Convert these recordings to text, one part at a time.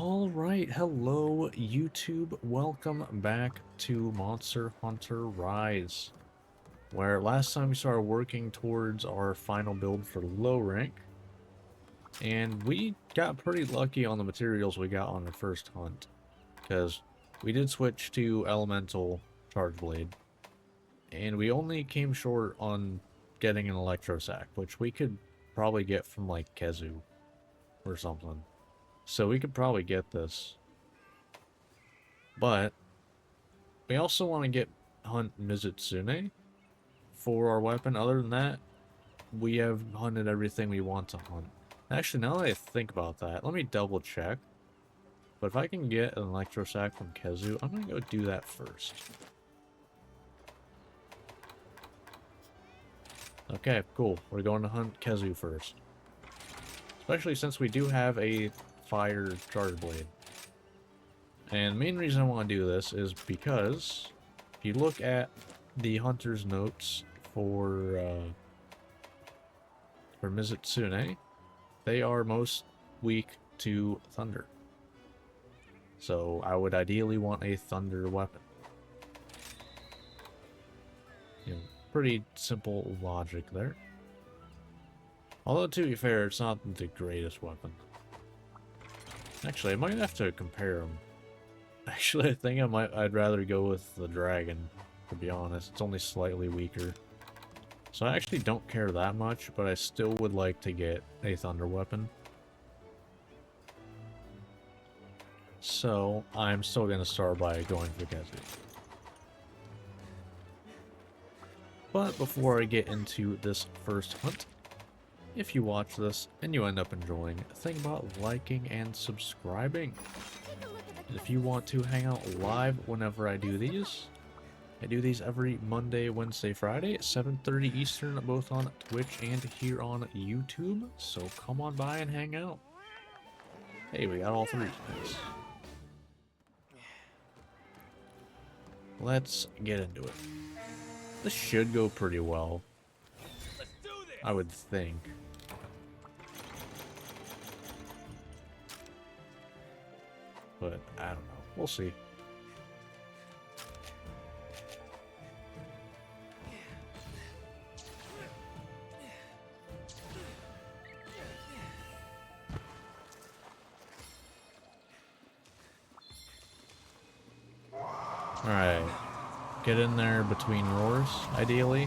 All right, hello YouTube. Welcome back to Monster Hunter Rise, where last time we started working towards our final build for low rank, and we got pretty lucky on the materials we got on the first hunt, because we did switch to Elemental Charge Blade, and we only came short on getting an Electro Sac, which we could probably get from like Kezu or something. So we could probably get this. But we also want to get hunt Mizutsune for our weapon. Other than that, we have hunted everything we want to hunt. Actually, now that I think about that, let me double check. But if I can get an Electro Sac from Kezu, I'm going to go do that first. Okay, cool. We're going to hunt Kezu first. Especially since we do have a fire charge blade. And the main reason I want to do this is because if you look at the hunter's notes for Mizutsune, they are most weak to thunder. So I would ideally want a thunder weapon. You know, pretty simple logic there. Although to be fair, it's not the greatest weapon. Actually, I might have to compare them. Actually, I think I'd rather go with the dragon, to be honest. It's only slightly weaker. So I actually don't care that much, but I still would like to get a thunder weapon. So I'm still going to start by going for Kezu. But before I get into this first hunt, if you watch this and you end up enjoying, think about liking and subscribing. And if you want to hang out live whenever I do these every Monday, Wednesday, Friday at 7:30 Eastern, both on Twitch and here on YouTube. So come on by and hang out. Hey, we got all three. Nice. Let's get into it. This should go pretty well, I would think. But I don't know. We'll see. Alright. Get in there between roars, ideally.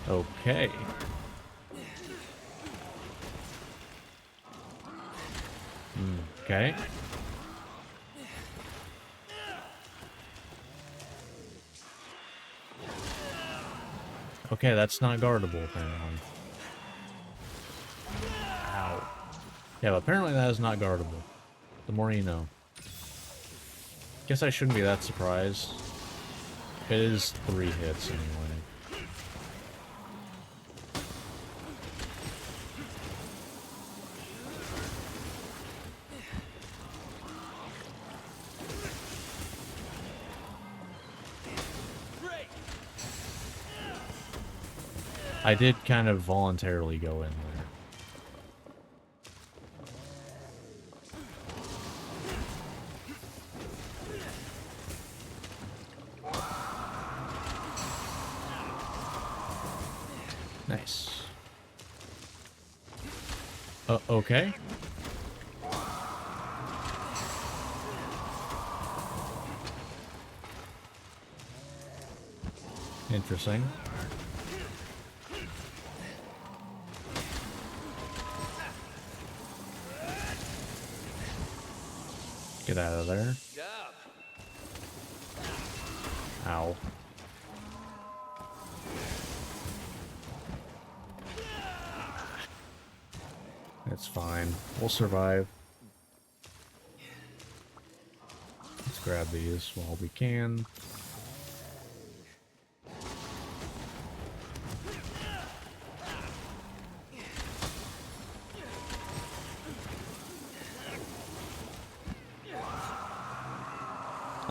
Okay. Okay. Okay, that's not guardable, apparently. Ow. Yeah, but apparently that is not guardable. The more you know. Guess I shouldn't be that surprised. It is 3 hits anyway. I did kind of voluntarily go in there. Nice. Okay. Interesting. Get out of there. Ow. It's fine. We'll survive. Let's grab these while we can.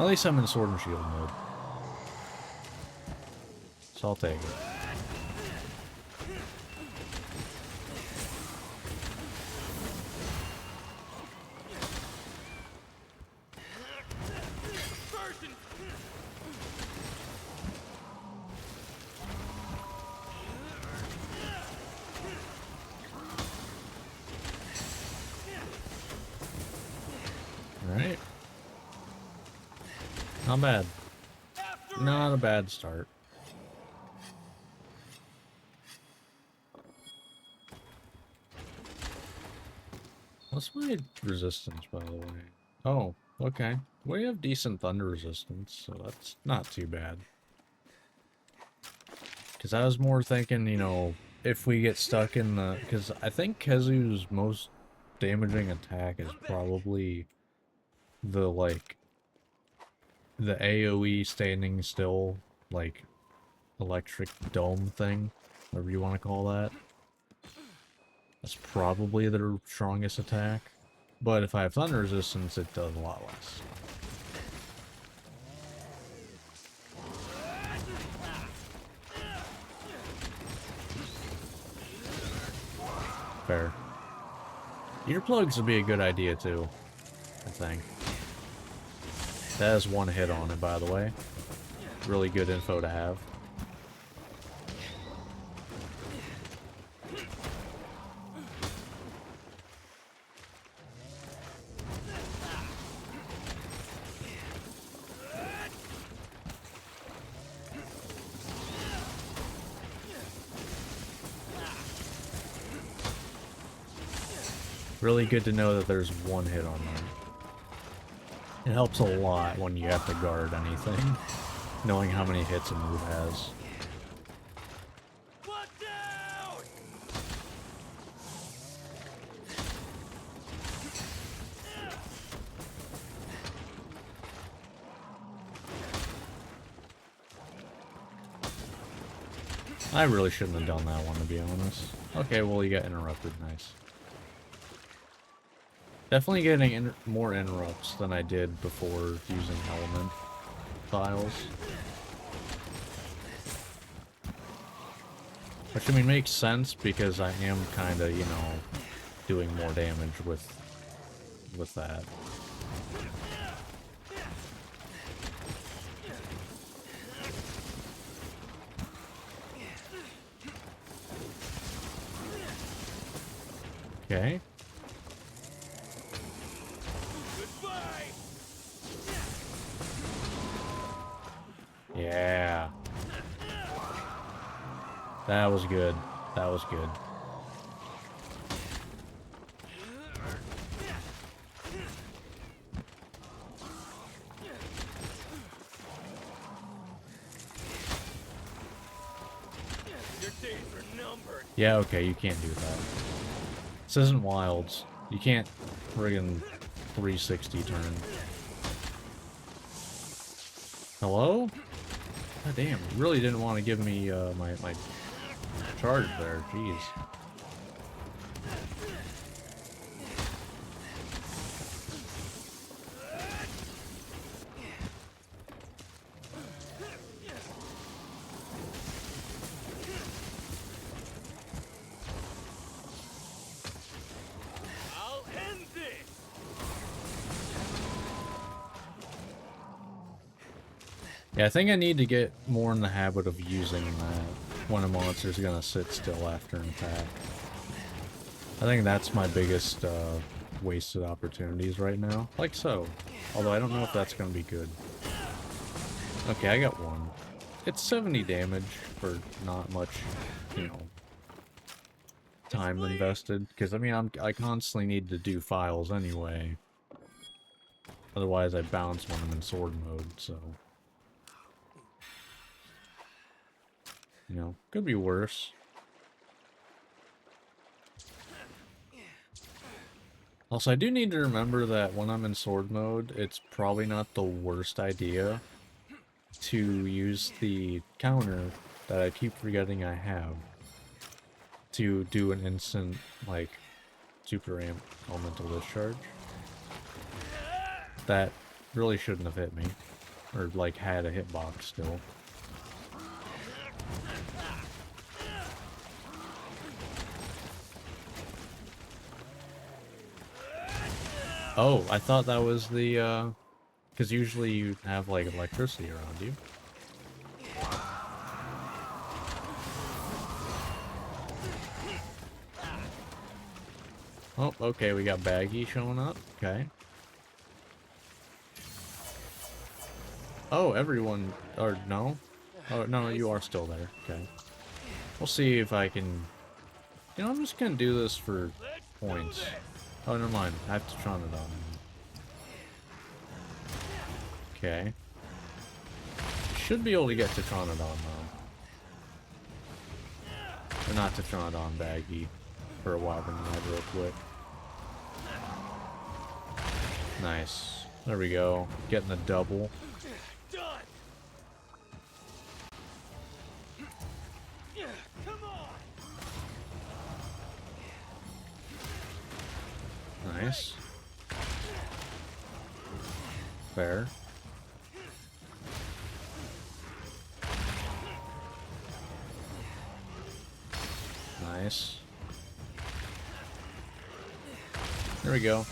At least I'm in sword and shield mode. So I'll take it. Alright. Not bad. Not a bad start. What's my resistance, by the way? Oh, okay. We have decent thunder resistance, so that's not too bad. Because I was more thinking, you know, if we get stuck in the... Because I think Kezu's most damaging attack is probably the, like, the AoE standing still, like, electric dome thing, whatever you want to call that. That's probably their strongest attack. But if I have thunder resistance, it does a lot less. Fair. Earplugs would be a good idea too, I think. That has one hit on it, by the way. Really good info to have. Really good to know that there's one hit on them. It helps a lot when you have to guard anything, knowing how many hits a move has. I really shouldn't have done that one, to be honest. Okay, well, you got interrupted. Nice. Definitely getting more interrupts than I did before using element files. Which, I mean, makes sense because I am kind of, you know, doing more damage with that. Okay. Yeah. That was good. That was good. Yeah, okay, you can't do that. This isn't Wilds. You can't friggin' 360 turn. Hello? God damn, really didn't want to give me my charge there, jeez. Yeah, I think I need to get more in the habit of using that when a monster's gonna sit still after an attack. I think that's my biggest wasted opportunities right now. Like so. Although I don't know if that's gonna be good. Okay, I got one. It's 70 damage for not much, you know, time invested. Because, I mean, I constantly need to do files anyway. Otherwise, I bounce when I'm in sword mode, so... You know, could be worse. Also, I do need to remember that when I'm in sword mode, it's probably not the worst idea to use the counter that I keep forgetting I have to do an instant, like, super elemental discharge. That really shouldn't have hit me. Or, like, had a hitbox still. Oh, I thought that was the, because usually you have, like, electricity around you. Oh, okay, we got Baggy showing up. Okay. Oh, everyone... Or, no? Oh, no, you are still there. Okay. We'll see if I can... You know, I'm just gonna do this for points. Oh, never mind. I have to Tron it on. Okay. Should be able to get to Tronodon, though. Or not to Tronodon, Baggy. For a Wyvern Head real quick. Nice. There we go. Getting the double. Nice. Fair. Nice. There we go.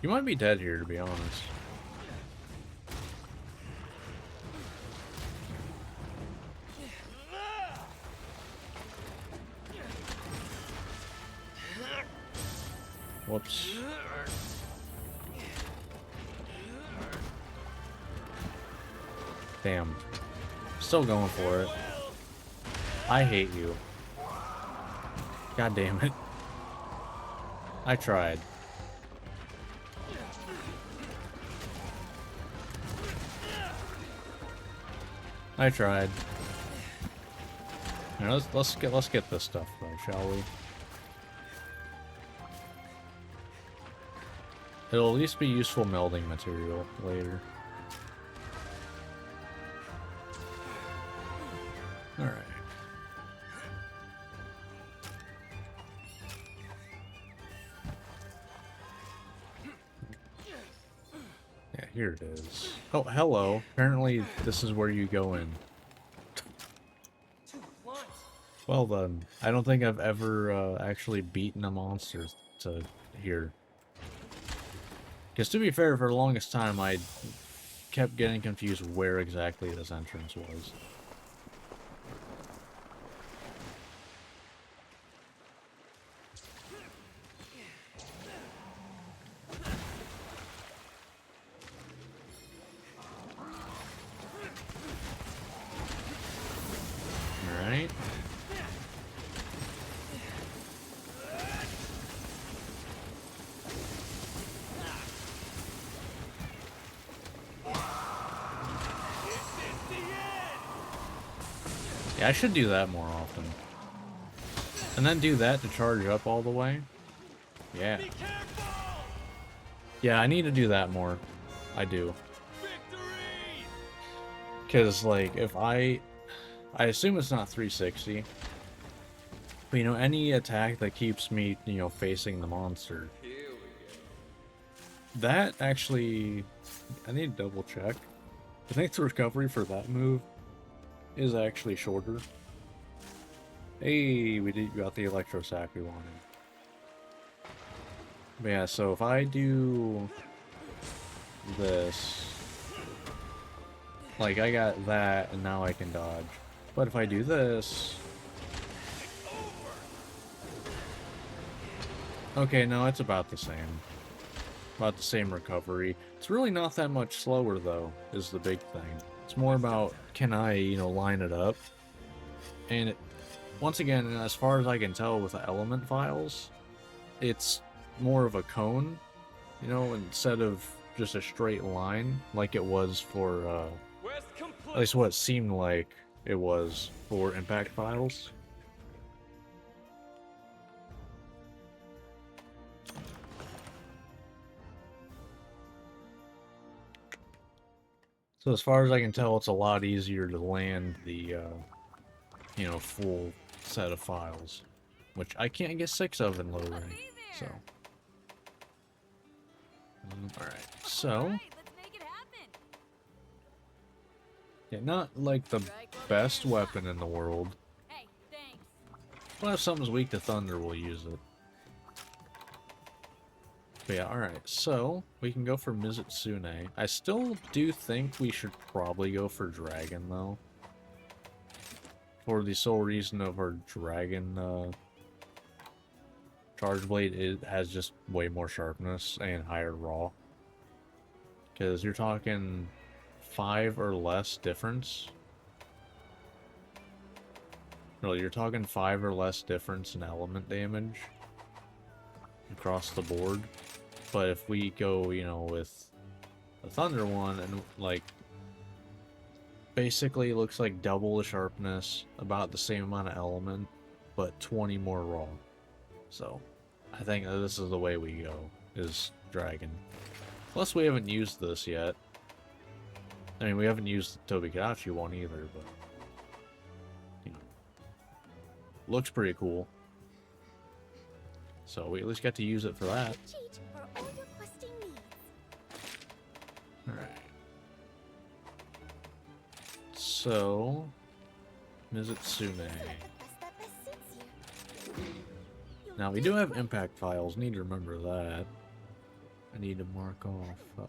You might be dead here, to be honest. Whoops. Damn. Still going for it. I hate you. God damn it. I tried. I tried. Now, let's get this stuff though, shall we? It'll at least be useful melding material later. Alright. Yeah, here it is. Oh, hello. Apparently this is where you go in. Well then, I don't think I've ever actually beaten a monster to here. Because to be fair, for the longest time I kept getting confused where exactly this entrance was. Alright. Yeah, I should do that more often. And then do that to charge up all the way. Yeah. Yeah, I need to do that more. I do. Because, like, if I assume it's not 360. But, you know, any attack that keeps me, you know, facing the monster. That actually... I need to double check. I think the recovery for that move is actually shorter. Hey, we got the electro sack we wanted. But yeah, so if I do this, like I got that and now I can dodge. But if I do this, okay, no, it's about the same. About the same recovery. It's really not that much slower though, is the big thing. It's more about, can I, you know, line it up? And it, once again, as far as I can tell with the element files, it's more of a cone, you know, instead of just a straight line like it was for, at least what it seemed like it was for impact files. So as far as I can tell, it's a lot easier to land the, you know, full set of files, which I can't get 6 of in low rank, so. Alright, so. Yeah, not like the best weapon in the world. Hey, thanks. But if something's weak to thunder, we'll use it. But yeah, alright, so we can go for Mizutsune. I still do think we should probably go for Dragon, though. For the sole reason of our Dragon, Charge Blade, it has just way more sharpness and higher raw. Because you're talking 5 or less difference. No, you're talking 5 or less difference in element damage across the board. But if we go, you know, with the Thunder one, and like basically it looks like double the sharpness, about the same amount of element, but 20 more raw. So I think that this is the way we go, is Dragon. Plus we haven't used this yet. I mean, we haven't used the Tobikadachi one either, but you know, looks pretty cool. So we at least got to use it for that. Cheat for all your questing needs. Alright. So, Mizutsune. Now, we do have impact files. Need to remember that. I need to mark off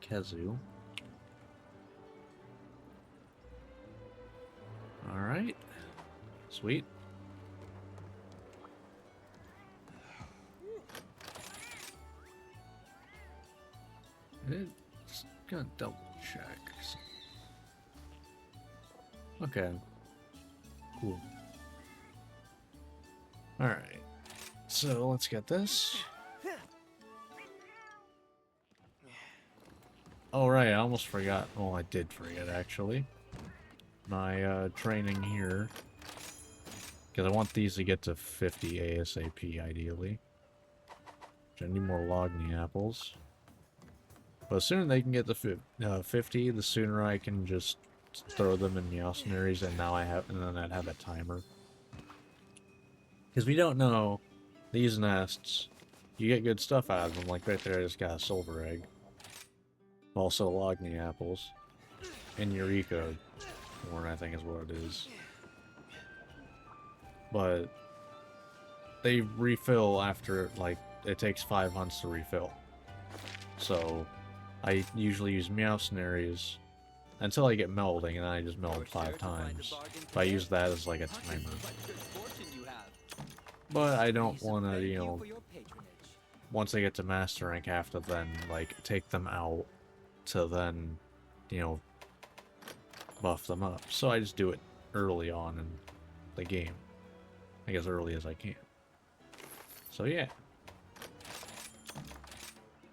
Kezu. Alright. Sweet. It's gonna double check. Okay. Cool. Alright. So let's get this. Oh right, I almost forgot. Oh, I did forget actually. My training here. Because I want these to get to 50 ASAP ideally. Which I need more Logni apples. But the sooner they can get to 50, the sooner I can just throw them in Meowscenaries, and now I have, and then I'd have a timer. Because we don't know these nests. You get good stuff out of them, like right there I just got a silver egg. Also Logni apples. And Eureka Horn, I think is what it is. But they refill after, like, it takes 5 hunts to refill. So I usually use Meowscenaries until I get melding, and then I just meld 5 times. But I use that as like a timer. But I don't want to, you know, once I get to master rank, have to then like take them out to then, you know, buff them up. So I just do it early on in the game. I guess early as I can. So yeah.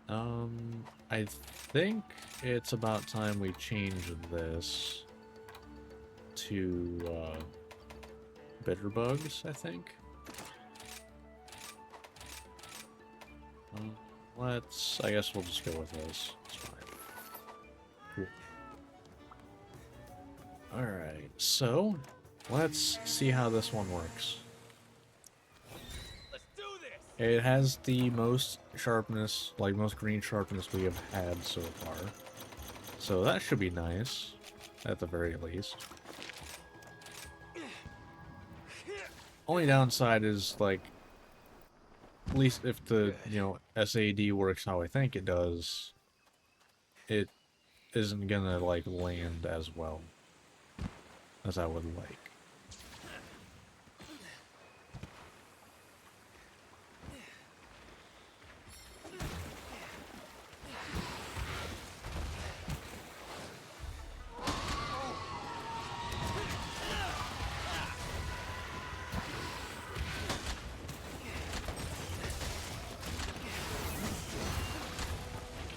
I think it's about time we change this to Bitterbugs, I think. I guess we'll just go with this. It's fine. Cool. Alright, so let's see how this one works. Let's do this. It has the most sharpness, like most green sharpness we have had so far. So that should be nice, at the very least. Only downside is, like, at least if the, you know, SAD works how I think it does, it isn't gonna, like, land as well as I would like.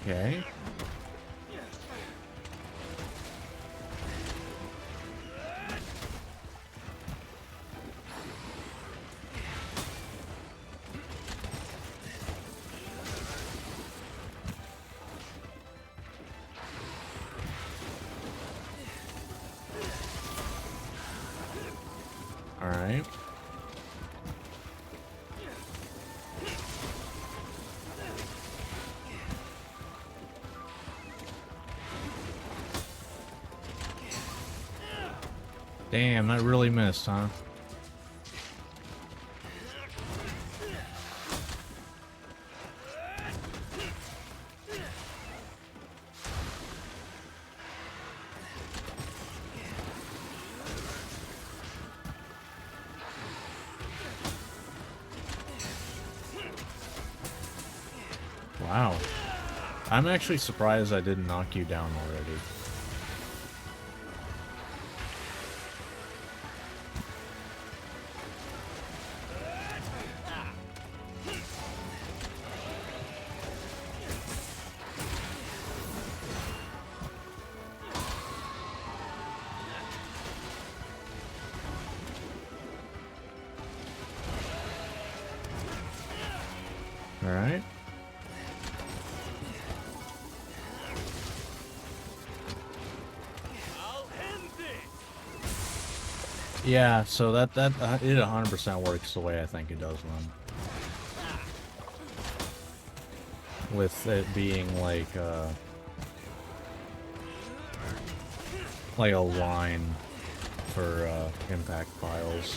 Okay. All right. Damn, that really missed, huh? Wow. I'm actually surprised I didn't knock you down already. Alright. Yeah, so that it 100% works the way I think it does run. With it being like a line for impact files.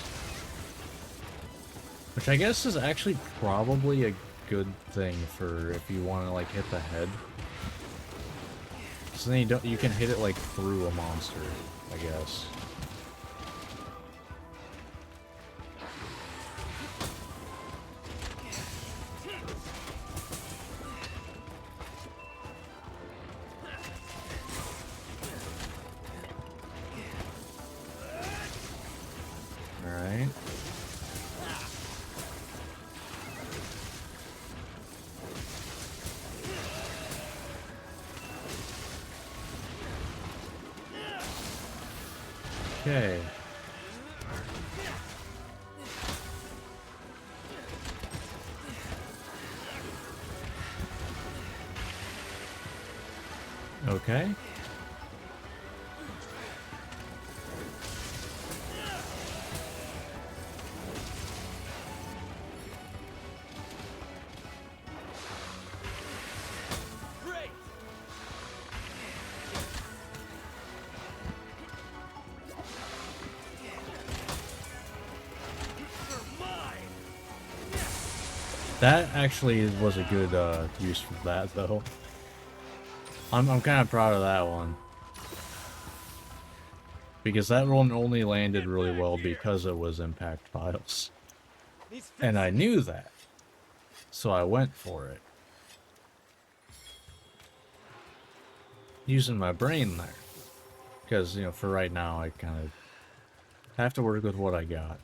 Which I guess is actually probably a good thing for if you want to like hit the head. So then you can hit it like through a monster, I guess. Alright. Okay. Okay. That actually was a good use for that, though. I'm kind of proud of that one. Because that one only landed really well because it was impact files. And I knew that. So I went for it. Using my brain there. Because, you know, for right now, I kind of have to work with what I got.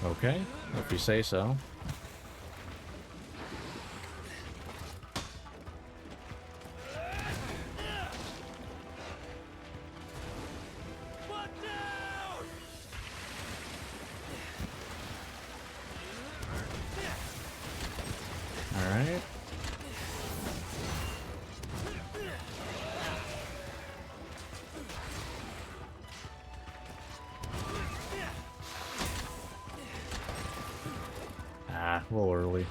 Okay, if you say so. Alright. Ah, a little early.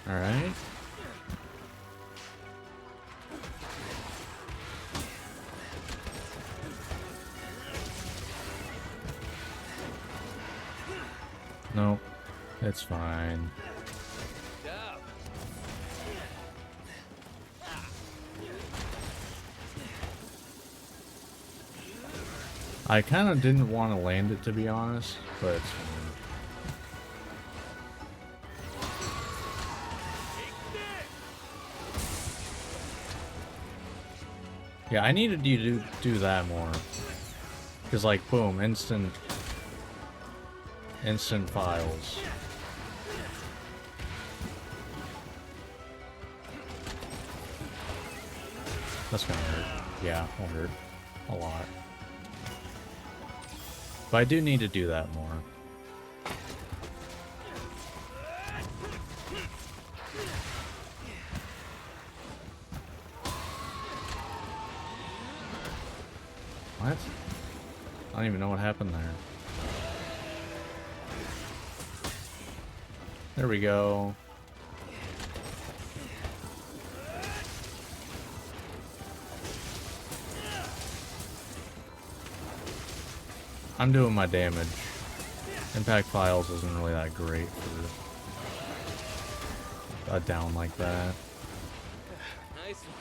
Alright. Nope. It's fine. I kind of didn't want to land it, to be honest, but it's fine. Yeah, I needed you to do that more. Because, like, boom, instant files. That's gonna hurt. Yeah, it'll hurt. A lot. But I do need to do that more. What? I don't even know what happened there. There we go. I'm doing my damage. Impact Files isn't really that great for a down like that. Nice one.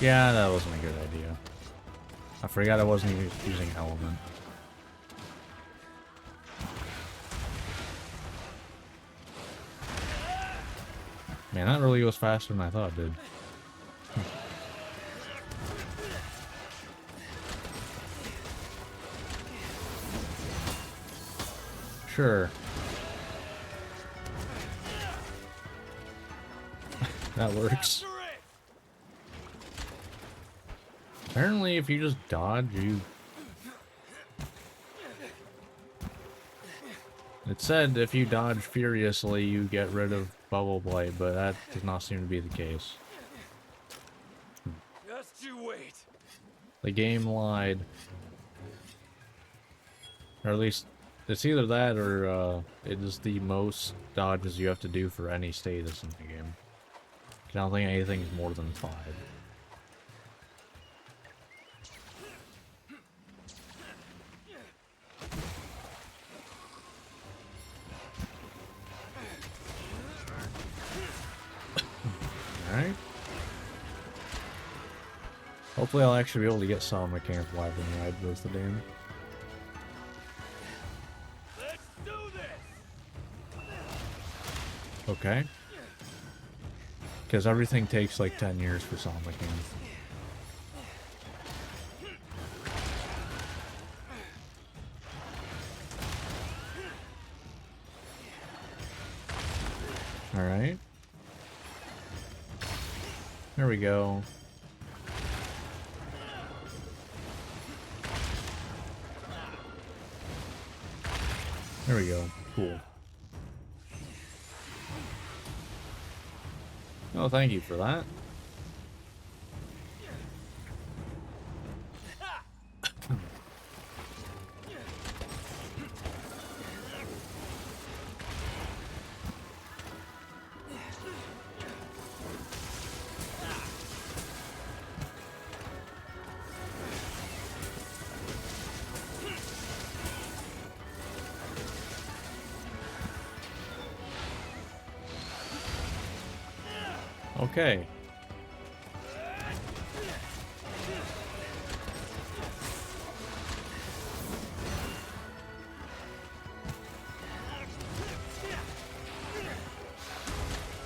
Yeah, that wasn't a good idea. I forgot I wasn't using Element. Man, that really goes faster than I thought it did. Sure. That works. Apparently, if you just dodge, you... It said if you dodge furiously, you get rid of Bubble Blight, but that does not seem to be the case. Just you wait. The game lied. Or at least, it's either that or it is the most dodges you have to do for any status in the game. I don't think anything's more than 5. Alright. Hopefully I'll actually be able to get some mechanical weapon ride worth the damn. Let's do this. Okay. Because everything takes like 10 years for Sonic games. Alright. There we go. There we go. Cool. Oh, thank you for that. Okay.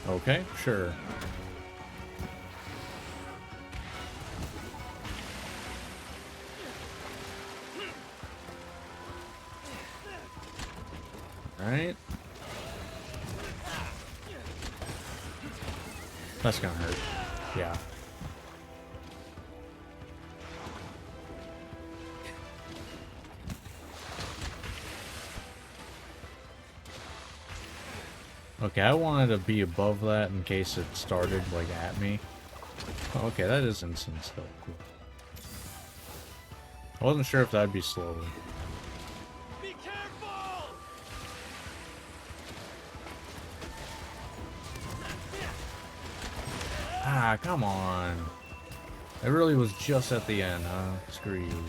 Okay, sure. Alright. That's gonna hurt. Yeah. Okay, I wanted to be above that in case it started, like, at me. Oh, okay, that is instant still. Cool. I wasn't sure if that'd be slowly. Be careful. Ah, come on. It really was just at the end, huh? Screw you.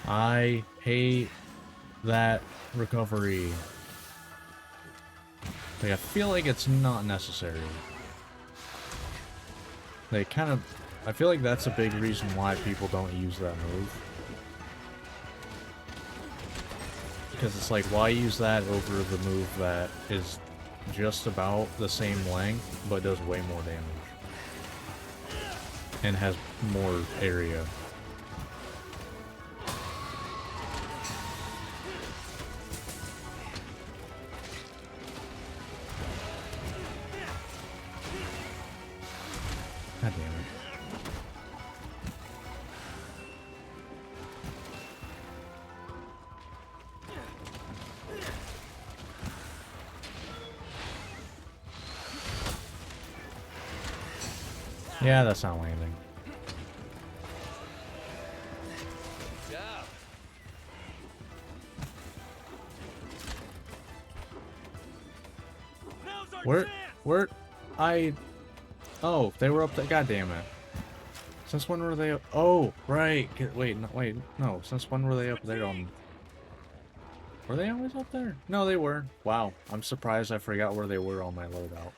I hate that recovery. Like, I feel like it's not necessary. They kind of... I feel like that's a big reason why people don't use that move. Because it's like, why use that over the move that is just about the same length, but does way more damage? And has more area. God damn it. Yeah, that's not landing. Good job. Now's our chance. Where, oh, they were up there. God damn it. Since when were they up? Oh, right. Wait, no. Since when were they up there on... Were they always up there? No, they were. Wow. I'm surprised I forgot where they were on my loadout.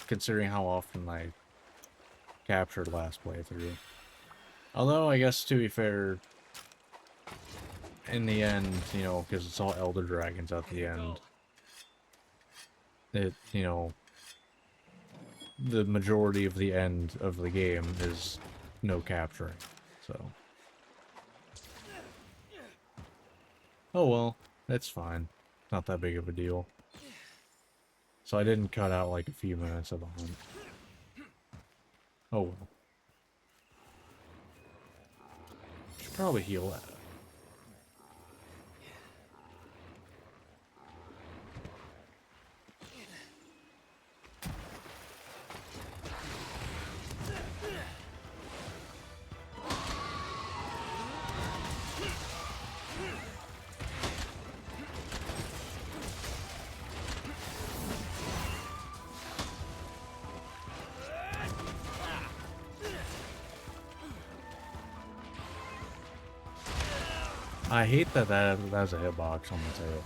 Considering how often I captured last playthrough. Although, I guess to be fair, in the end, you know, because it's all Elder Dragons at the end, it, you know, the majority of the end of the game is no capturing, so. Oh well, it's fine. Not that big of a deal. So I didn't cut out like a few minutes of the hunt. Oh well. Should probably heal that. I hate that that has a hitbox on the tail.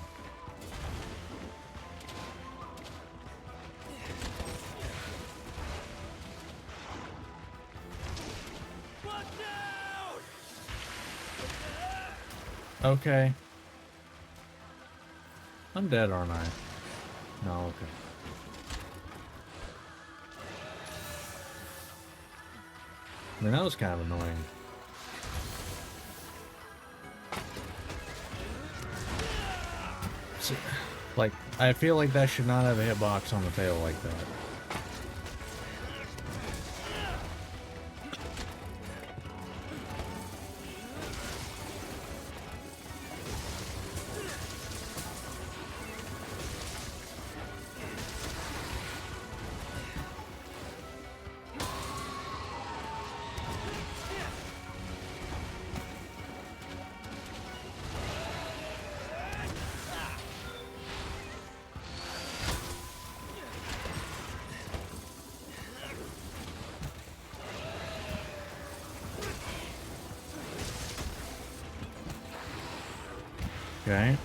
Watch out! Okay. I'm dead, aren't I? No, okay. I mean, that was kind of annoying. Like, I feel like that should not have a hitbox on the tail like that. Okay.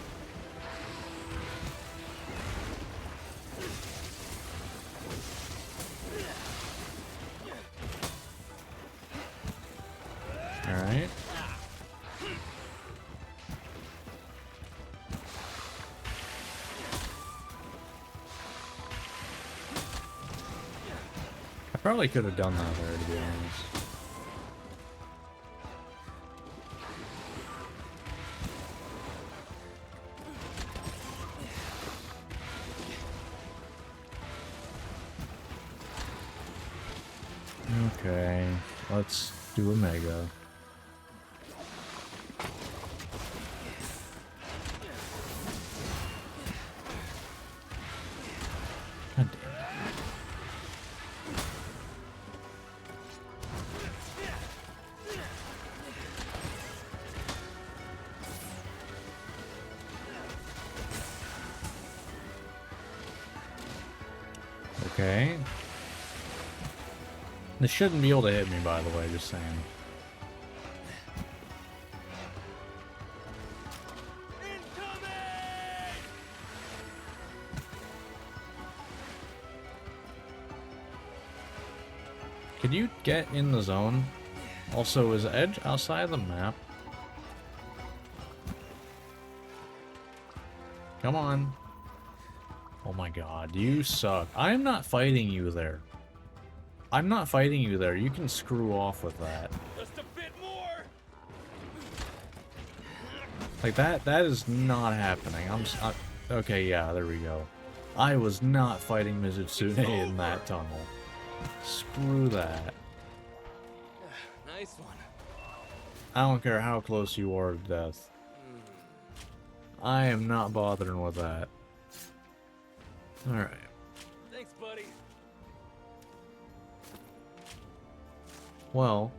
Alright. I probably could have done that there, to be honest. Okay, let's do a mega. God damn it. Okay. This shouldn't be able to hit me, by the way, just saying. Incoming! Could you get in the zone? Also, is Edge outside of the map? Come on. Oh my god, you suck. I am not fighting you there. I'm not fighting you there. You can screw off with that. Just a bit more. Like, that is not happening. Okay, yeah, there we go. I was not fighting Mizutsune in that tunnel. Screw that. Nice one. I don't care how close you are to death. I am not bothering with that. Alright. Thanks, buddy. Well,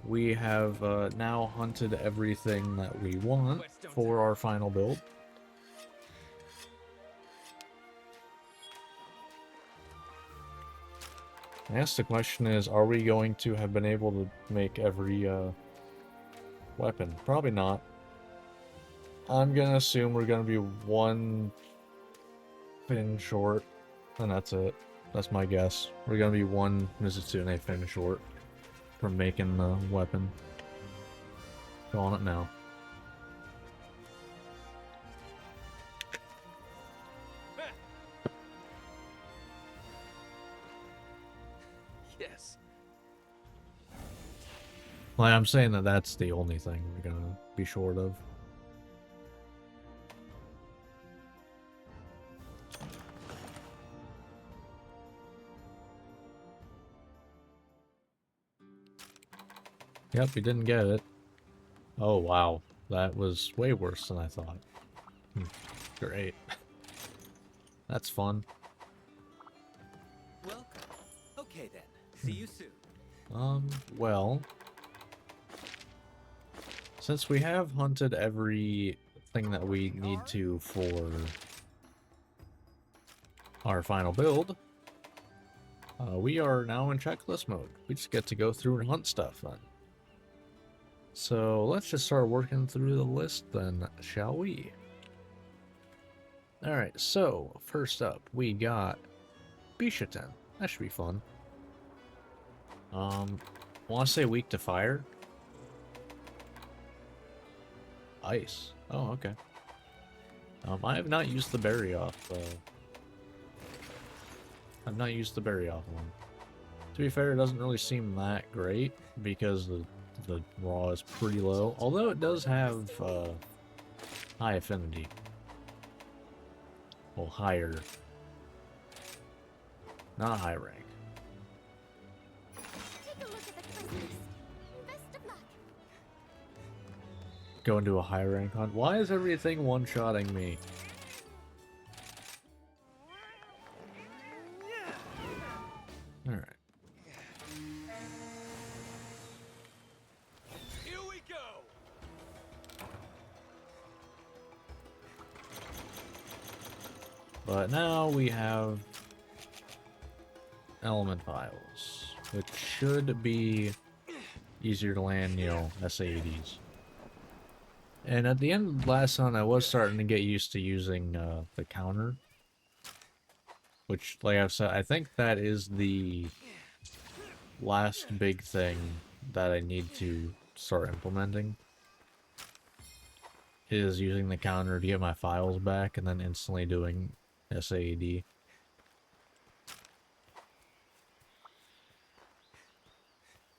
we have now hunted everything that we want for our final build. I guess the question is, are we going to have been able to make every weapon? Probably not. I'm gonna assume we're gonna be one fin short, and that's it. That's my guess. We're gonna be one Mizutsune fin short from making the weapon. Calling it now. Yes. Like, I'm saying that that's the only thing we're gonna be short of. Yep, we didn't get it. Oh, wow. That was way worse than I thought. Great. That's fun. Welcome. Okay then. See you soon. Well, since we have hunted everything that we need to for our final build, we are now in checklist mode. We just get to go through and hunt stuff then. So let's just start working through the list then, shall we? Alright, so first up we got Bishaten. That should be fun. Want to say weak to fire? Ice. Oh, okay. I have not used the berry off. I've not used the berry off one. To be fair, it doesn't really seem that great because the raw is pretty low. Although it does have high affinity. Well, higher. Not high rank. Take a look at the quest list. Best of luck. Go into a high rank hunt. Why is everything one-shotting me? Alright. Here we go. But now we have element vials, which should be easier to land, you know, SAEDs. And at the end of the last hunt, I was starting to get used to using the counter. Which, like I've said, I think that is the last big thing that I need to start implementing. Is using the counter to get my files back and then instantly doing SAED.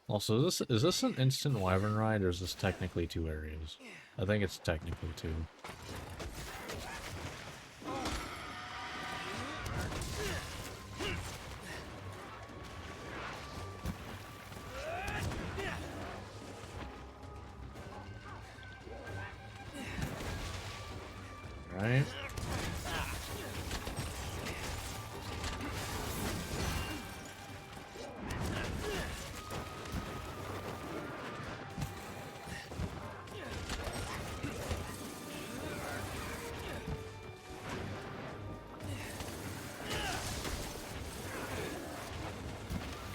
Also, is this an instant wyvern ride, or is this technically 2 areas? I think it's technically 2. Right?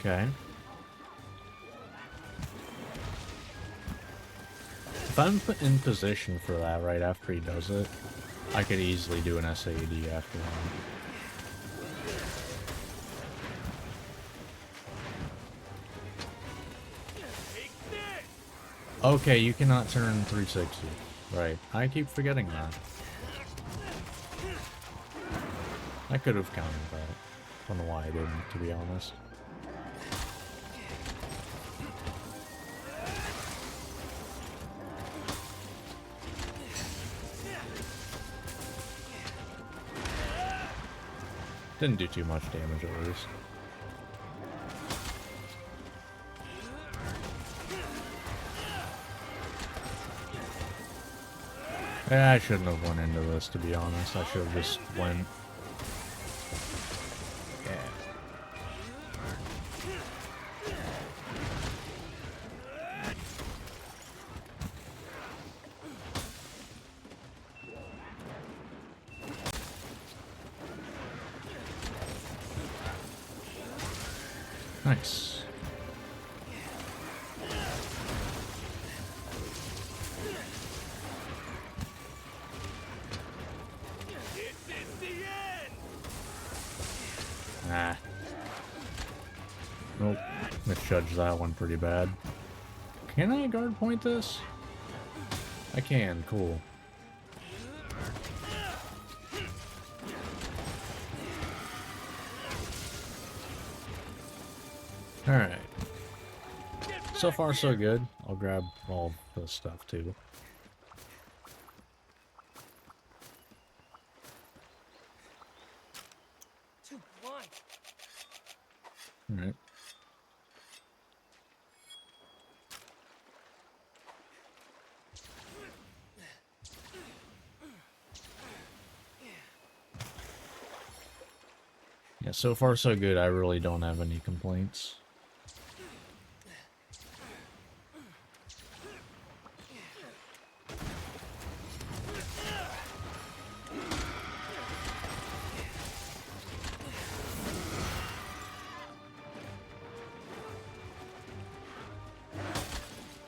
Okay. If I'm in position for that right after he does it, I could easily do an SAED after that. Okay, you cannot turn 360. Right. I keep forgetting that. I could have counted that. Don't know why I didn't, to be honest. Didn't do too much damage at least. Yeah, I shouldn't have went into this, to be honest. I should have just went... Yeah. Nice. Ah. Nope. Misjudged that one pretty bad. Can I guard point this? I can. Cool. Alright. So far, so good. I'll grab all this stuff, too. Too blind. Alright. Yeah, so far, so good. I really don't have any complaints.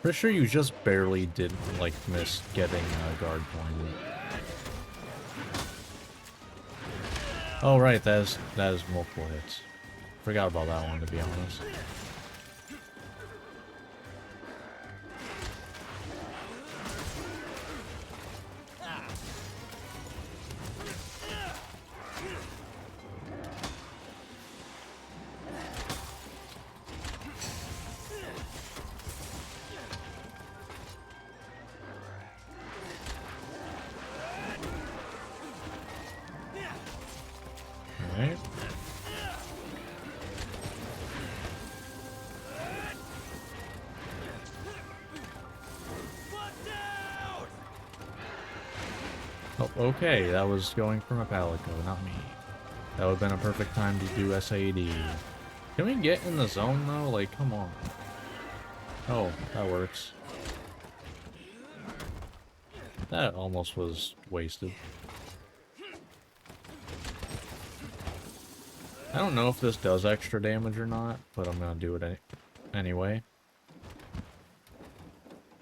Pretty sure you just barely did, like, miss getting a guard point. Oh, right, that is multiple hits. Forgot about that one, to be honest. Alright. Oh, okay, that was going from a Palico, not me. That would have been a perfect time to do SAD. Can we get in the zone, though? Like, come on. Oh, that works. That almost was wasted. I don't know if this does extra damage or not, but I'm gonna do it anyway.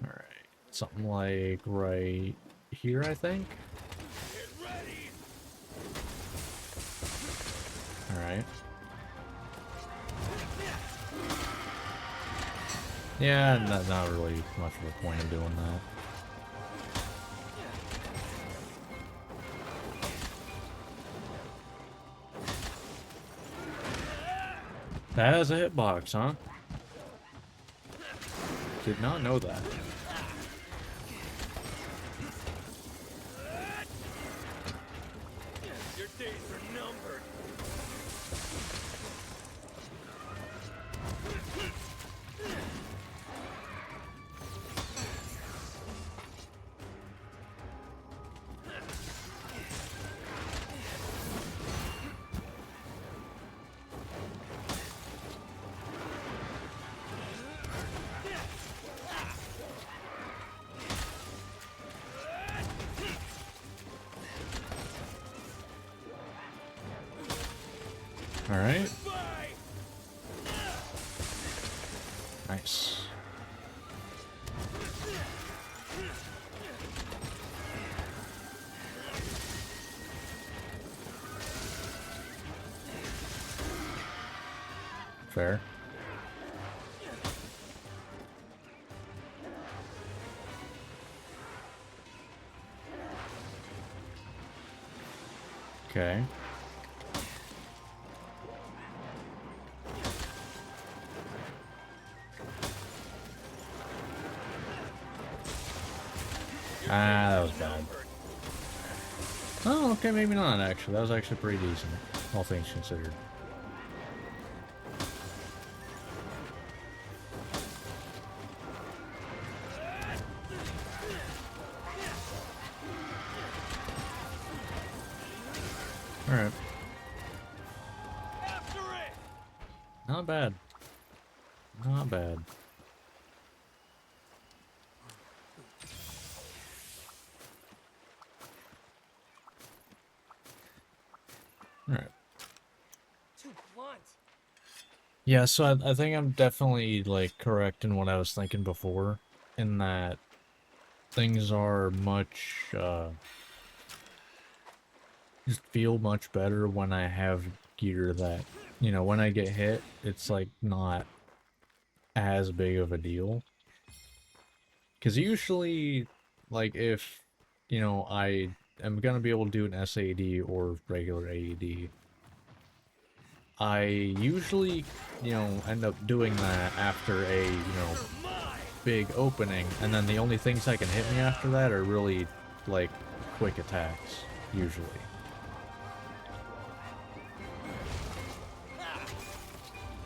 Alright. Something like right here, I think? Alright. Yeah, not really much of a point of doing that. That has a hitbox, huh? Did not know that. Your days are numbered. Alright. Nice. Fair. Okay. Ah, that was bad. Oh, okay, maybe not, actually. That was actually pretty decent, all things considered. Alright. After it! Not bad. Not bad. Alright. Too blunt. Yeah, so I think I'm definitely, like, correct in what I was thinking before, in that things are much, just feel much better when I have gear that, you know, when I get hit, it's, like, not as big of a deal. Because usually, like, if, you know, I am going to be able to do an SAD or regular AED, I usually, you know, end up doing that after a, you know, big opening, and then the only things that can hit me after that are really, like, quick attacks, usually.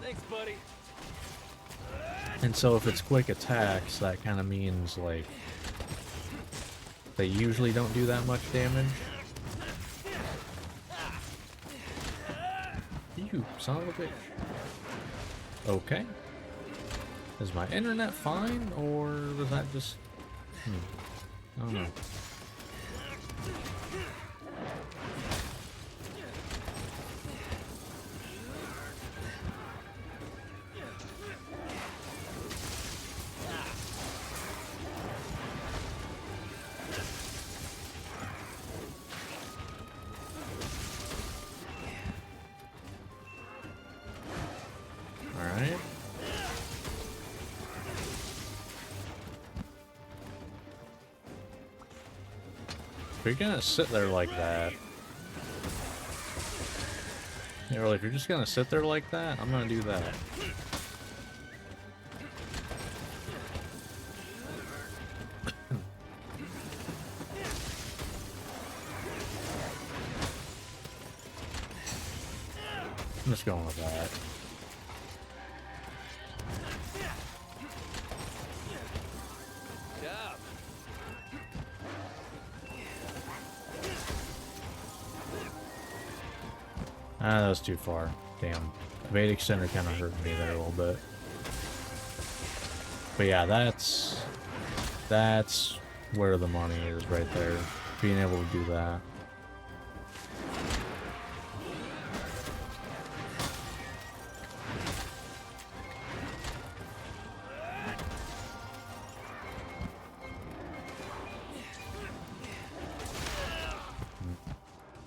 Thanks, buddy. And so if it's quick attacks, that kind of means, like, they usually don't do that much damage. You son of a bitch. Okay. Is my internet fine, or was that just... I don't know. Alright. If you're gonna sit there like that... Yeah, really, if you're just gonna sit there like that, I'm gonna do that. I'm just going with that. Job. Ah, that was too far. Damn. Evade extender kind of hurt me there a little bit. But yeah, that's where the money is right there. Being able to do that.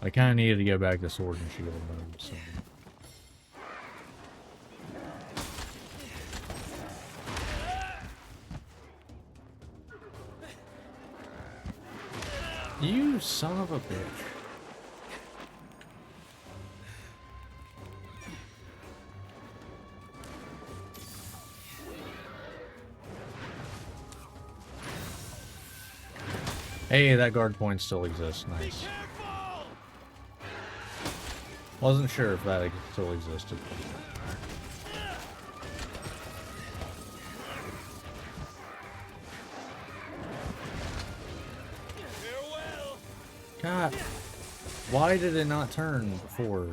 I kind of needed to get back to sword and shield mode, so. You son of a bitch. Hey, that guard point still exists. Nice. Wasn't sure if that still existed. Farewell. God, why did it not turn before?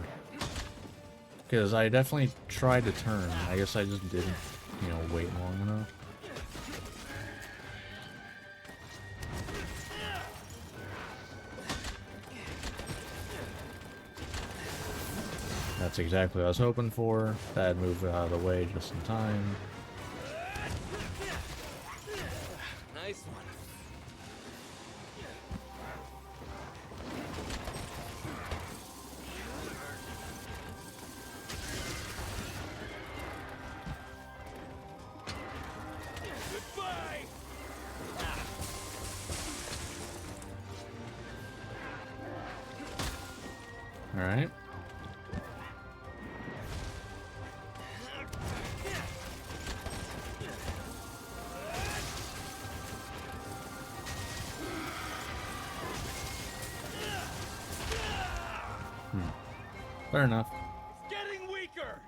Because I definitely tried to turn. I guess I just didn't, you know, wait long enough. That's exactly what I was hoping for. That moved out of the way just in time. Nice one. Goodbye. Alright. Fair enough. It's getting weaker.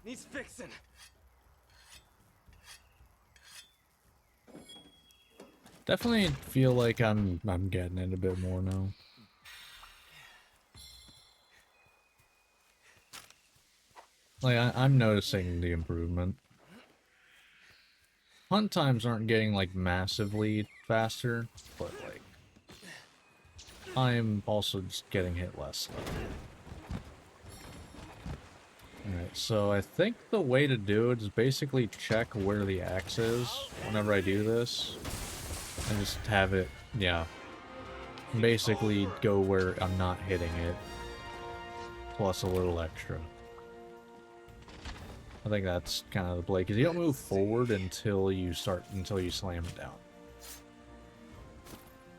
Needs fixing. Definitely feel like I'm getting it a bit more now. Like I'm noticing the improvement. Hunt times aren't getting like massively faster, but like I'm also just getting hit less though. Alright, so I think the way to do it is basically check where the axe is whenever I do this. And just have it, yeah. Basically go where I'm not hitting it. Plus a little extra. I think that's kind of the play, because you don't move forward until you slam it down.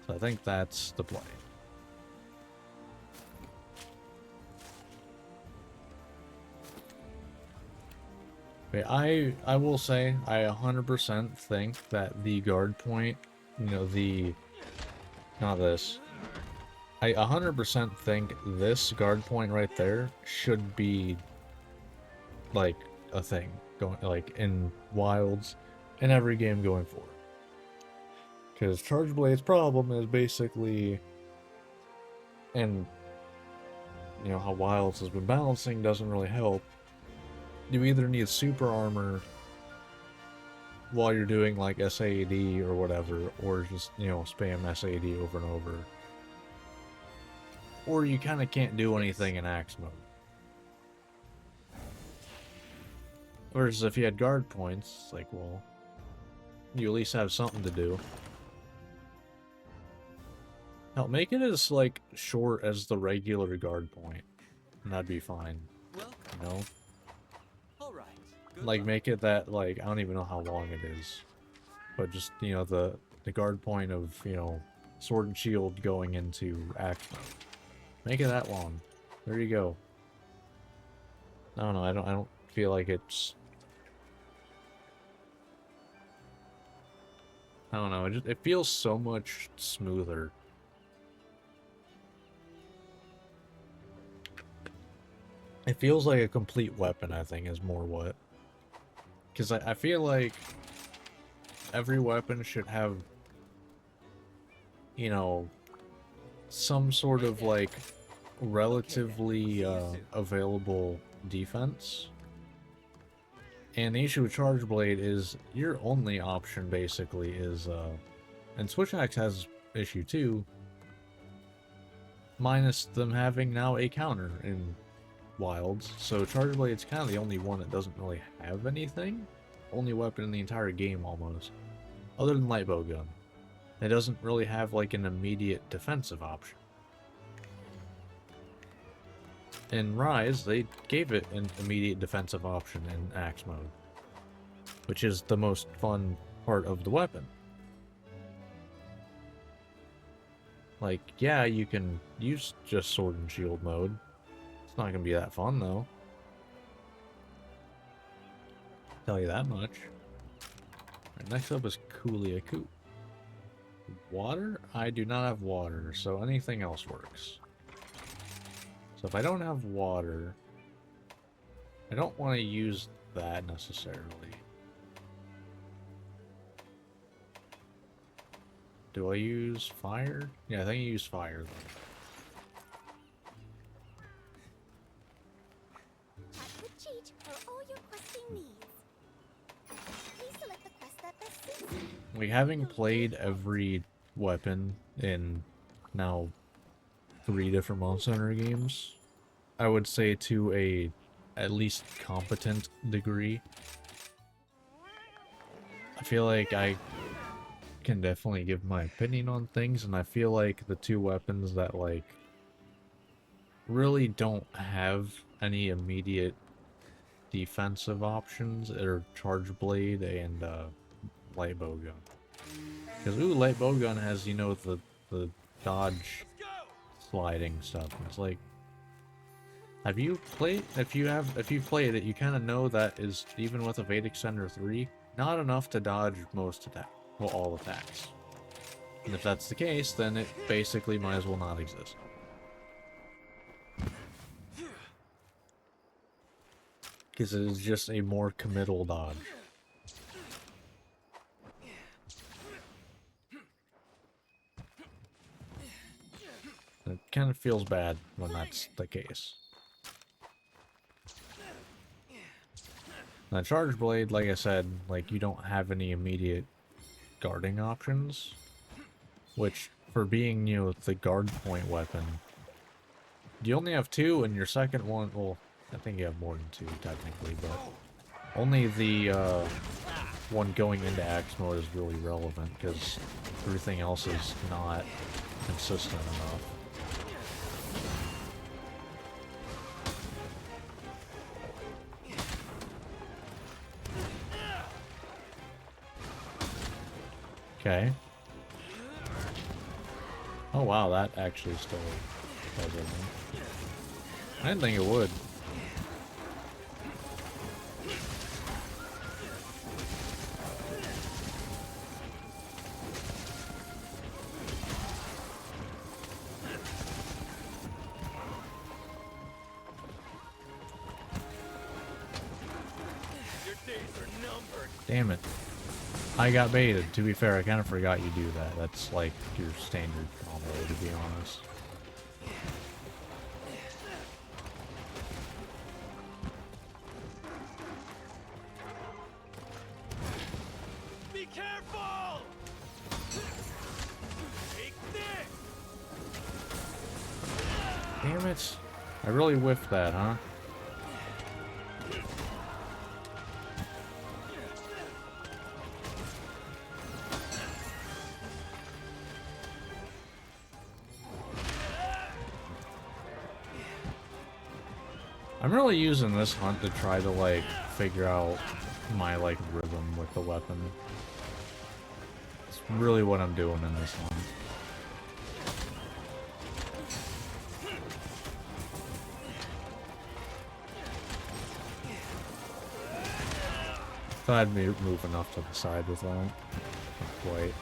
So I think that's the play. Okay, I will say, I 100% think that the guard point, you know, not this. I 100% think this guard point right there should be, like, a thing going, like, in Wilds, in every game going forward. Because Charge Blade's problem is basically, and, you know, how Wilds has been balancing doesn't really help. You either need super armor while you're doing like SAD or whatever, or just, you know, spam SAD over and over. Or you kind of can't do anything in axe mode. Whereas if you had guard points, it's like, well, you at least have something to do. Hell, make it as, like, short as the regular guard point, and that'd be fine. You know? Like, make it that, like, I don't even know how long it is. But just, you know, the guard point of, you know, sword and shield going into axe mode. Make it that long. There you go. I don't know, I don't feel like it's... I don't know, it feels so much smoother. It feels like a complete weapon, I think, is more what. Because I feel like every weapon should have, you know, some sort of, like, relatively available defense. And the issue with Charge Blade is your only option, basically, is, and Switch Axe has issue too, minus them having now a counter in Wilds, so Charge Blade's kind of the only one that doesn't really have anything. Only weapon in the entire game, almost. Other than Light Bow Gun. It doesn't really have, like, an immediate defensive option. In Rise, they gave it an immediate defensive option in Axe mode. Which is the most fun part of the weapon. Like, yeah, you can use just Sword and Shield mode. It's not gonna be that fun, though. Tell you that much. Right, next up is Kulia Coop. Water? I do not have water, so anything else works. So if I don't have water, I don't want to use that necessarily. Do I use fire? Yeah, I think I use fire though. Tap the cheat for all your questing needs. Please select the quest that best suits you. Like, having played every weapon in now 3 different Monster Hunter games, I would say to a at least competent degree, I feel like I can definitely give my opinion on things, and I feel like the 2 weapons that, like, really don't have any immediate defensive options are Charge Blade and Light Bow Gun. Because, ooh, Light Bow Gun has, you know, the dodge sliding stuff. And it's like, have you played? If you've played it, you kind of know that is, even with Evade Extender 3, not enough to dodge most attack, well, all attacks. And if that's the case, then it basically might as well not exist. Because it is just a more committal dodge. It kind of feels bad when that's the case. Now, Charge Blade, like I said, like, you don't have any immediate guarding options. Which, for being, you know, the guard point weapon, you only have 2, and your second one, well, I think you have more than 2, technically, but only the one going into axe mode is really relevant, because everything else is not consistent enough. Okay. Oh wow, that actually still does everything. I didn't think it would. Your days are numbered. Damn it. I got baited. To be fair, I kind of forgot you do that. That's like your standard combo, to be honest. Be careful! Take this! Damn it. I really whiffed that, huh? I'm really using this hunt to try to, like, figure out my, like, rhythm with the weapon. It's really what I'm doing in this hunt. Thought I'd move enough to the side with that. Not quite.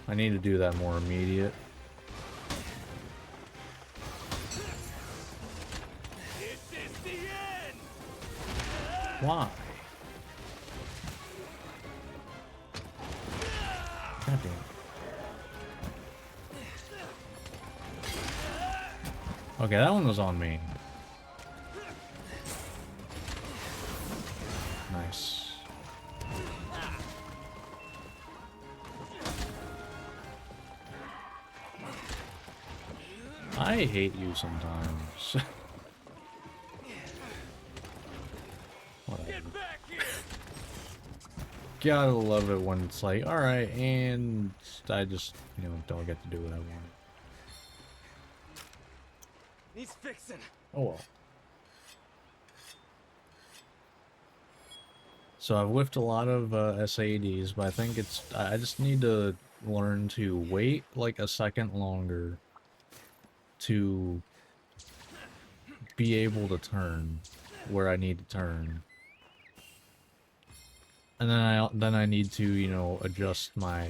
I need to do that more immediate. This is the end! Why? God damn it. Okay, that one was on me. Nice. I hate you sometimes. Whatever. Get back here! Gotta love it when it's like, alright, and I just, you know, don't get to do what I want. Needs fixing. Oh well. So I've whiffed a lot of SADs, but I think I just need to learn to wait like a second longer to be able to turn where I need to turn. And then I need to, you know, adjust my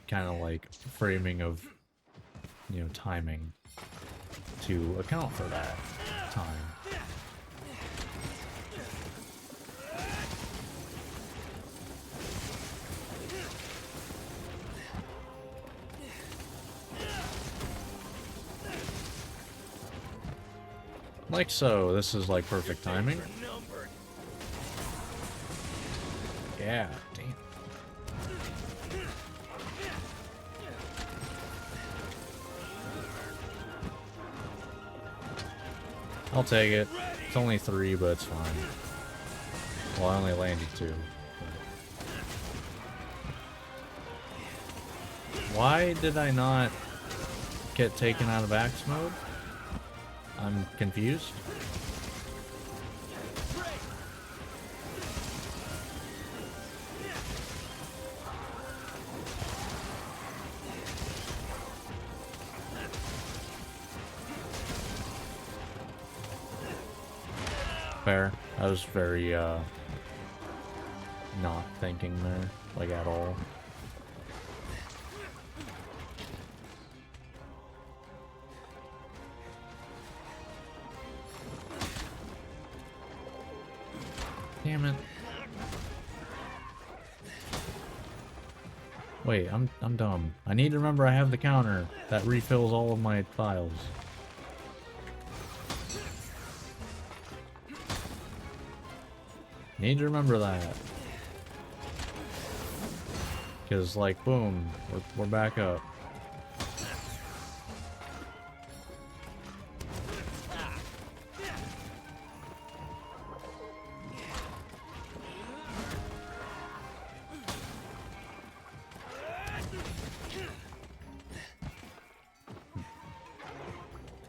kind of like framing of, you know, timing to account for that time. Like so, this is like perfect timing. Yeah, damn. I'll take it. It's only 3, but it's fine. Well, I only landed 2. Why did I not... get taken out of axe mode? I'm confused. Fair. I was very, not thinking there, like, at all. Damn it. Wait, I'm dumb. I need to remember I have the counter that refills all of my files. Need to remember that. Because, like, boom, we're back up.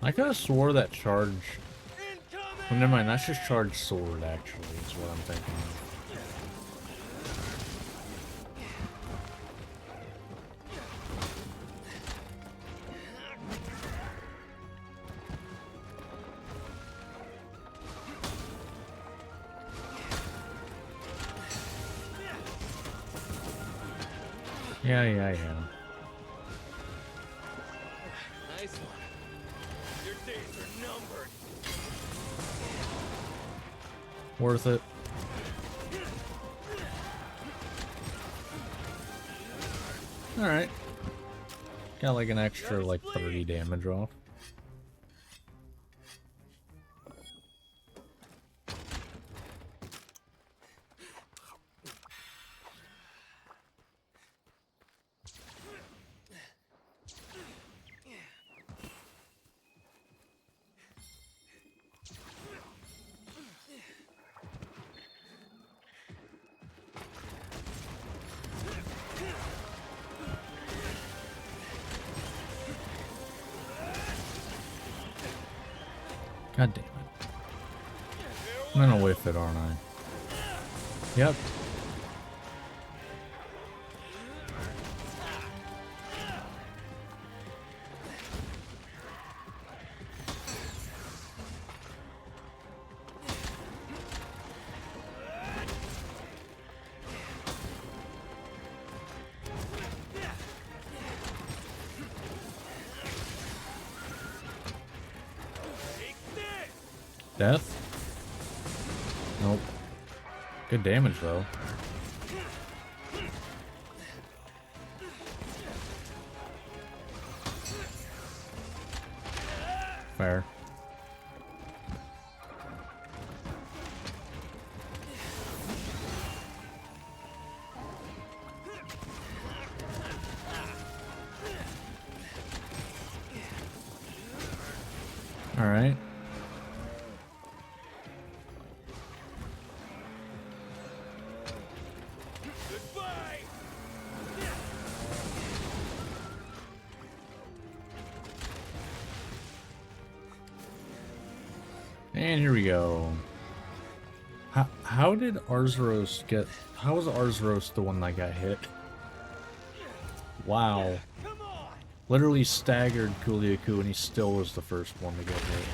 I could have swore that charge... Well, never mind, that's just charge sword, actually, is what I'm thinking of. Yeah. Nice one. Your days are numbered. Worth it. Alright. Got like an extra like 30 damage off. God damn it. I'm gonna whiff it, aren't I? Yep. Death? Nope. Good damage, though. Fair. All right. And here we go. How did Arzuros get... How was Arzuros the one that got hit? Wow. Literally staggered Kuliaku and he still was the first one to get hit.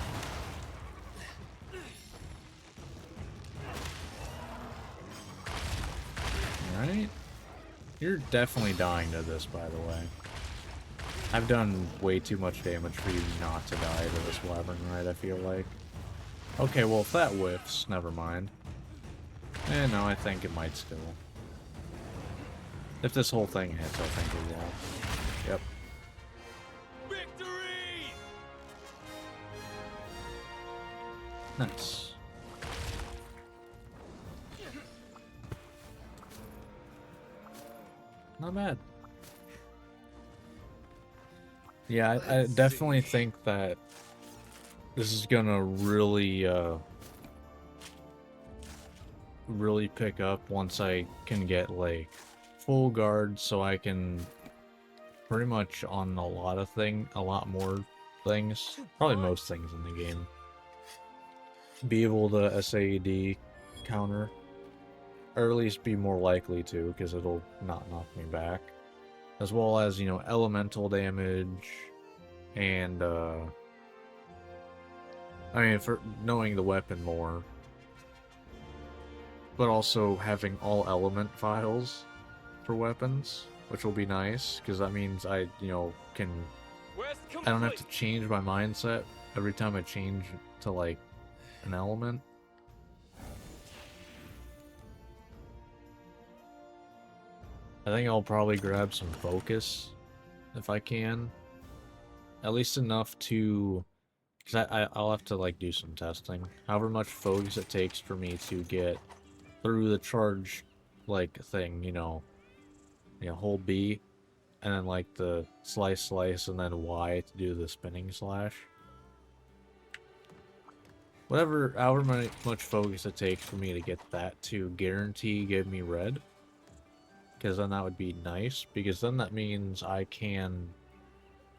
Alright. You're definitely dying to this, by the way. I've done way too much damage for you not to die to this Wyvern Rite, I feel like. Okay, well, if that whiffs, never mind. Eh, no, I think it might still. If this whole thing hits, I think it will. Yep. Victory! Nice. Not bad. Yeah, I definitely think that this is gonna really, really pick up once I can get, like, full guard so I can pretty much on a lot more things, probably most things in the game. Be able to SAD counter, or at least be more likely to, because it'll not knock me back. As well as, you know, elemental damage, and, I mean, for knowing the weapon more, but also having all element files for weapons, which will be nice, because that means I, you know, I don't have to change my mindset every time I change to, like, an element. I think I'll probably grab some focus, if I can. At least enough to... Because I'll have to, like, do some testing. However much focus it takes for me to get through the charge, like, thing, you know, hold B, and then, like, the slice, and then Y to do the spinning slash. However much focus it takes for me to get that to guarantee give me red. Because then that would be nice, because then that means I can,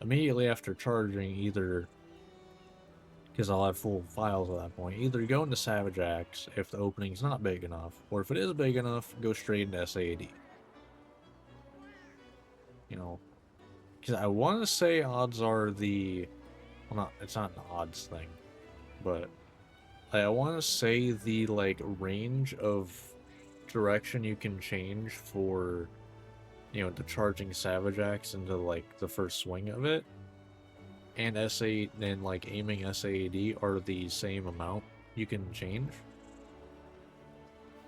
immediately after charging, either... because I'll have full files at that point, either go into Savage Axe if the opening's not big enough, or if it is big enough, go straight into SAD. You know, because I want to say odds are the... well, it's not an odds thing, but I want to say the, like, range of direction you can change for, you know, the charging Savage Axe into, like, the first swing of it, and like aiming SAD are the same amount you can change.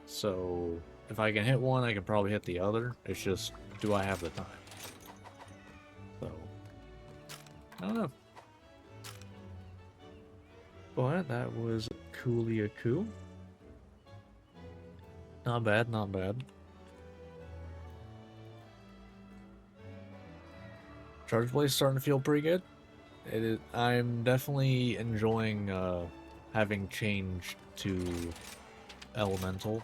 So if I can hit one, I can probably hit the other. It's just, do I have the time? So I don't know. But that was Coolio. Not bad, not bad. Charge Blade's starting to feel pretty good. It is, I'm definitely enjoying having changed to elemental.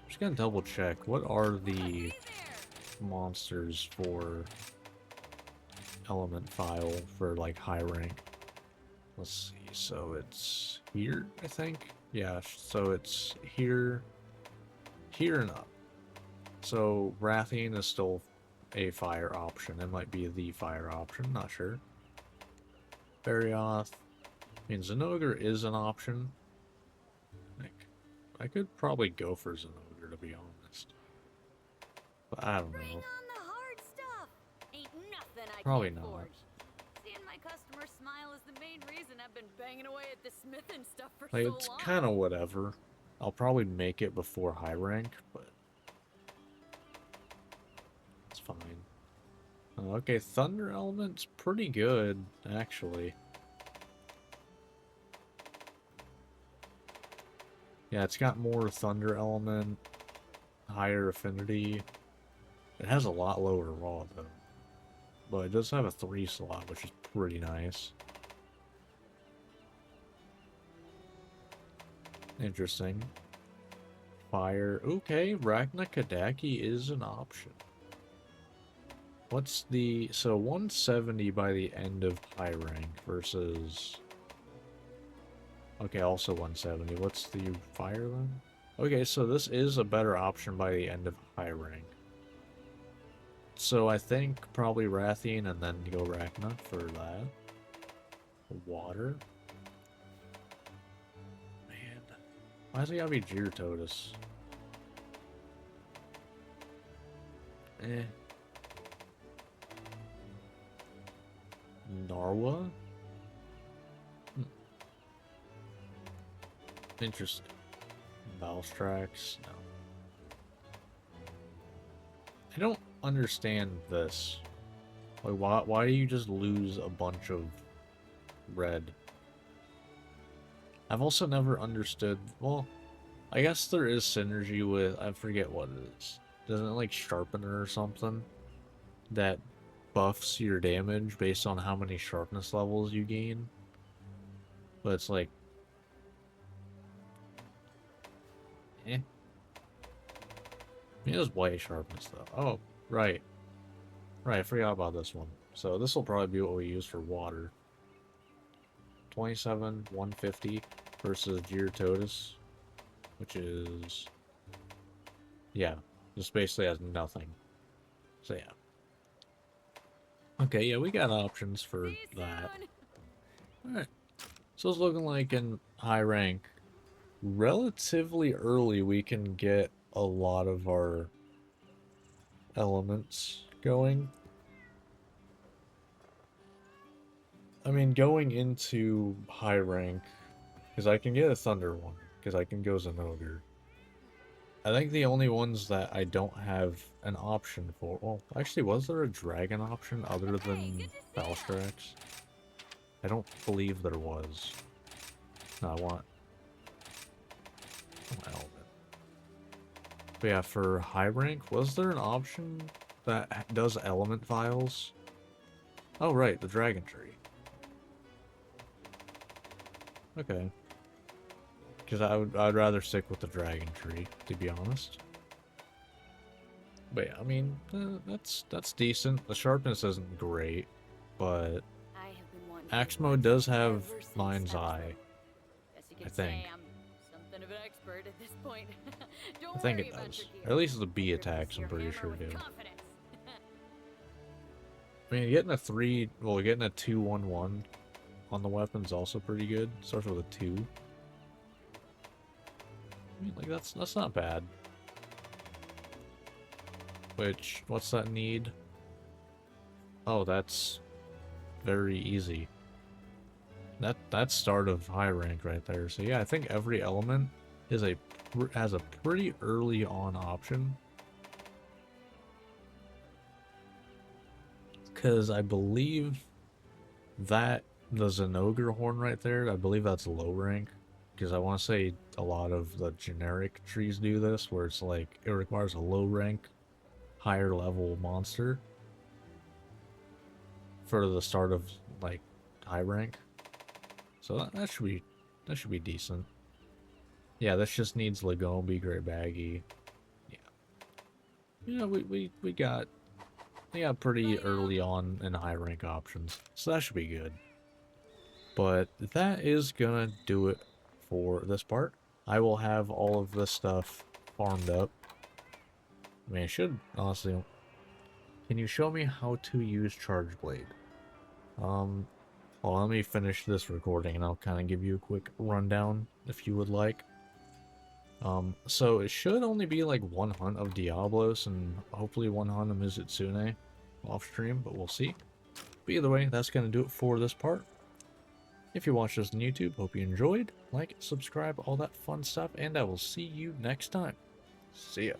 Just gonna double check. What are the monsters for element file for like high rank? Let's see. So it's here, I think. Yeah. So it's here, here and up. So Rathian is still a fire option. It might be the fire option. Not sure. Barioth. I mean, Zinogre is an option. I could probably go for Zinogre, to be honest. But I don't know. Bring on the hard stuff. Ain't nothing I Probably can't not. forge. Seeing my customers smile is the main reason I've been banging away at the smithing stuff for Like, so it's long. kind of whatever. I'll probably make it before high rank, but it's fine. Okay, Thunder Element's pretty good, actually. Yeah, it's got more Thunder Element, higher affinity. It has a lot lower raw, though. But it does have a 3 slot, which is pretty nice. Interesting. Fire. Okay, Ragna Kadaki is an option. What's the... so 170 by the end of high rank versus... okay, also 170. What's the fire then? Okay, so this is a better option by the end of high rank. So I think probably Rathian and then go Ragna for that. Water. Man. Why does it gotta be Gyarados? Eh. Narwa? Interesting. Valstrax? No. I don't understand this. Like, why do you just lose a bunch of red? I've also never understood... well, I guess there is synergy with... I forget what it is. Doesn't it, like, Sharpener or something? That buffs your damage based on how many sharpness levels you gain? But it's like... eh. It is white sharpness, though. Oh, right. Right, I forgot about this one. So this will probably be what we use for water. 27, 150 versus Gyrototus, which is, yeah, just basically has nothing. So yeah. Okay, yeah, we got options for See you that. soon. Alright. So it's looking like in high rank, relatively early we can get a lot of our elements going. I mean, going into high rank, because I can get a Thunder one, because I can go Zenogre. I think the only ones that I don't have an option for... Well, actually, was there a dragon option other than Falstrax? I don't believe there was. No, I want an element. But yeah, for high rank, was there an option that does element vials? Oh, right, the dragon tree. Okay. Because I'd rather stick with the dragon tree, to be honest. But yeah, I mean, that's decent. The sharpness isn't great, but I have been wanting Axe to mode work does have ever since Mind's that was Eye. Guess you I could think. say I'm something of an expert at this point. Don't I think worry it about does. your gear. Or at least the I B grip this attacks, I'm here pretty hammer sure with do. confidence. I mean, getting a 3, well, getting a 2-1-1 on the weapon's also pretty good. Starts with a 2. I mean, like, that's not bad. Which, what's that need? Oh, that's very easy. That's start of high rank right there. So yeah, I think every element is has a pretty early on option. Because I believe that the Zenogre horn right there, I believe that's low rank. Because I want to say a lot of the generic trees do this, where it's like, it requires a low rank, higher level monster for the start of, like, high rank. So that should be decent. Yeah, this just needs Lagombi, Great Baggy. Yeah. You know, we got pretty early on in high rank options. So that should be good. But that is gonna do it for this part. I will have all of this stuff farmed up. I mean, I should, honestly. Can you show me how to use Charge Blade? Well, let me finish this recording and I'll kind of give you a quick rundown if you would like. So it should only be like one hunt of Diablos and hopefully one hunt of Mizutsune off stream, but we'll see. But either way, that's going to do it for this part. If you watched this on YouTube, hope you enjoyed. Like, subscribe, all that fun stuff, and I will see you next time. See ya.